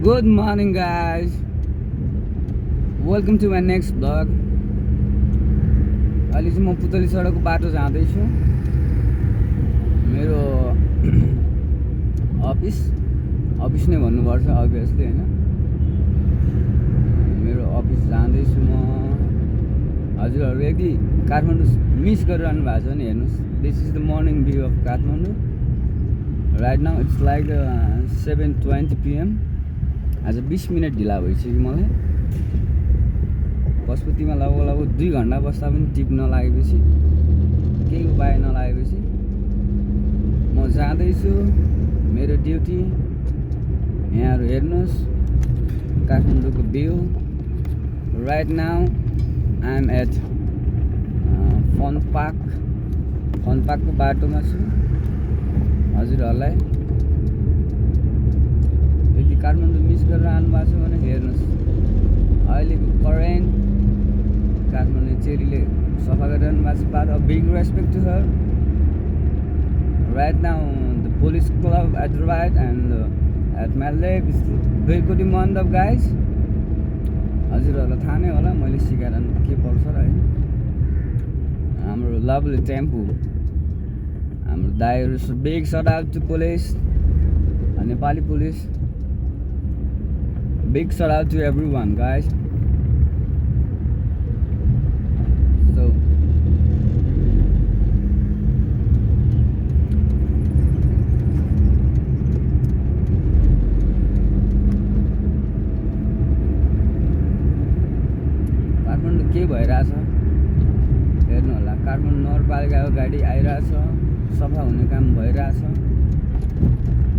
Good morning, guys. Welcome to my next vlog. अहिले चाहिँ म पुतली सडकको बाटो जाँदैछु मेरो अफिस नै भन्नुपर्छ अभियसली हैन मेरो अफिस जाँदैछु म हजुरहरु यदि काठमाडौँ मिस गरिरहनु भएको छ भने हेर्नुस् this is the morning view of Kathmandu right now it's like 7:20 PM आज 20 मिनट ढिला भइसक्यो मलाई पशुपतिमा लगभग 2 घण्टा बस्दा पनि टिप नलागेपछि केही उपाय नलागेपछि म जाँदैछु मेरो ड्युटी यहाँहरु हेर्नुस् काठमाडौँको view right now I am at fun पार्कको बाटोमा छु हजुरहरुलाई यदि काठमाडौँ मिस गरेर आउनु भएको छ भने हेर्नुस् अहिलेको करेन्ट काठमाडौँ चेरीले सफा गरिरहनु भएको छ for a big respect to her right now the police club at the right and at my left is Birkodi Mandap guys हजुरहरुलाई थाहा नै होला मैले सिकाएर के पर्छ र हैन हाम्रो लभली टेम्पो हाम्रो दाइहरु big shout out to police Nepali police big shout out to everyone guys so के भइराछ हेर्नु होला काठमाडौँ नगरपालिकाको गाडी आइराछ सफा हुने काम भइराछ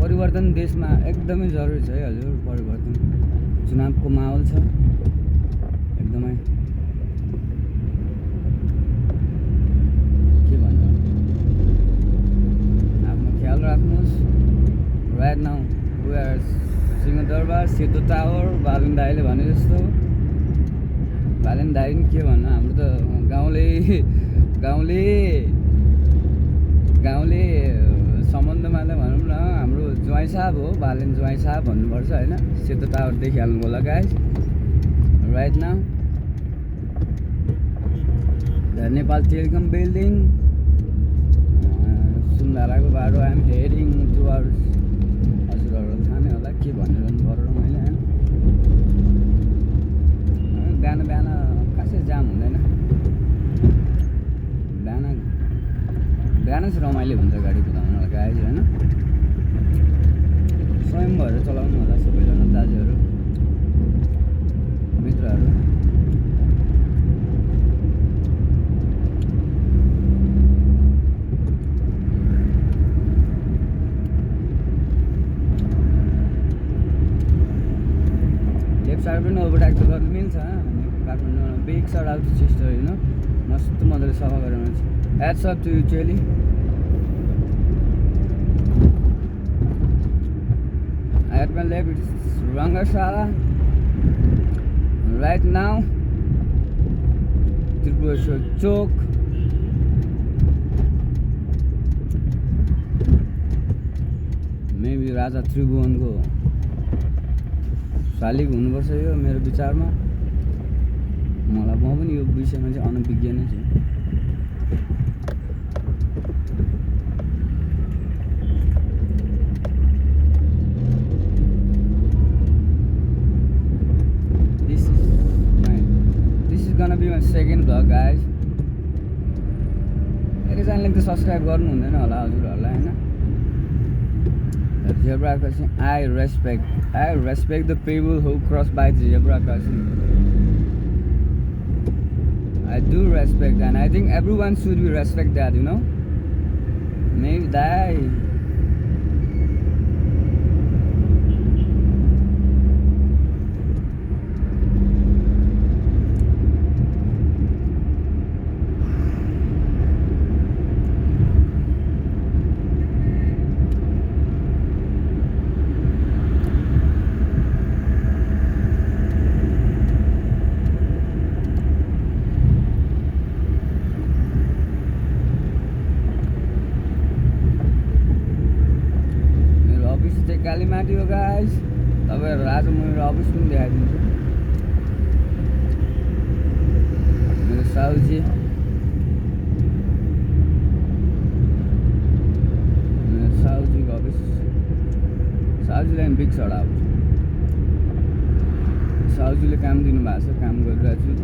परिवर्तन देशमा एकदमै जरुरी छ है हजुर परिवर्तन चुनावको माहौल छ एकदमै के भन्नु आफ्नो ख्याल राख्नुस् right now we are Singha Durbar सेतो टावर बालन दाइले भने जस्तो बालन दाइ नि के भन्नु हाम्रो त गाउँले सम्बन्धमा त भनौँ न हाम्रो ज्वाइँ साहब हो बालन ज्वाइँ साहब भन्नुपर्छ हैन सेतो टावर देखिहाल्नु होला guys right now the Nepal telecom building सुन्दाराको बाटो आइ एम हेडिङ टुवर्ड्स हजुरहरुलाई थाहा नै होला के भनिरहनु पर्यो मैले हैन बिहान खासै जाम हुँदैन बिहान चाहिँ रमाइलो हुन्छ गाडी कुदाउनलाई गाइज हैन स्वयं भएर चलाउनु होला सबैजना दाजुहरु मित्रहरु लेफ्ट साइड पनि ओभरटेक त गर्नु मिल्छ काठमाडौँमा big shout out to sister you know मस्त मजाले सफा गरेर मान्छे hats up to you Chelly at my left it's Rangashala right now Tripureshwar Chowk maybe Raja Tribhuvanko शालिग हुनुपर्छ यो मेरो विचारमा मलाई म पनि यो विषयमा चाहिँ अनभिज्ञ नै छु This is gonna be my second vlog guys यदि च्यानलले त सब्स्क्राइब गर्नु हुँदैन होला हजुरहरुलाई हैन zebra crossing I respect the people who cross by the zebra crossing I do respect and I think everyone should be respect that you know maybe die गएर आज म मेरो अफिस पनि देखाइदिन्छु। मेरो साउजी, मेरो साउजीको अफिस। साउजीलाई बिग सट आउट। साउजीले काम दिनुभएको छ, काम गरिरहेको छु।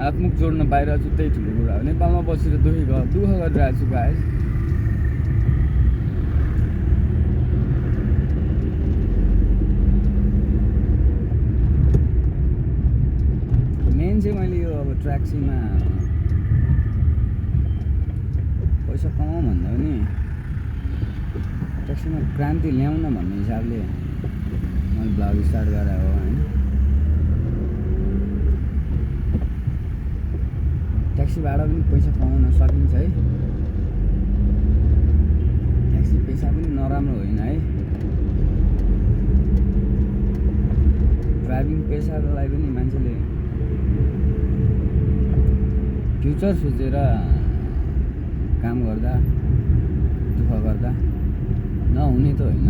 हातमुख जोड्न पाइरहेको छु, त्यही ठुलो कुरा हो। नेपालमा बसेर दुःख गरिरहेको छु गाइस। मेन चाहिँ मैले यो अब ट्याक्सीमा पैसा कमाउँ भन्दा पनि ट्याक्सीमा क्रान्ति ल्याउन भन्ने हिसाबले मैले ब्लग स्टार्ट गरेको हो होइन। ट्याक्सीबाट पनि पैसा कमाउन सकिन्छ है। ट्याक्सी पेसा पनि नराम्रो होइन है। ड्राइभिङ पेसालाई पनि मान्छेले फ्युचर सोचेर काम गर्दा, दुःख गर्दा नहुने त होइन।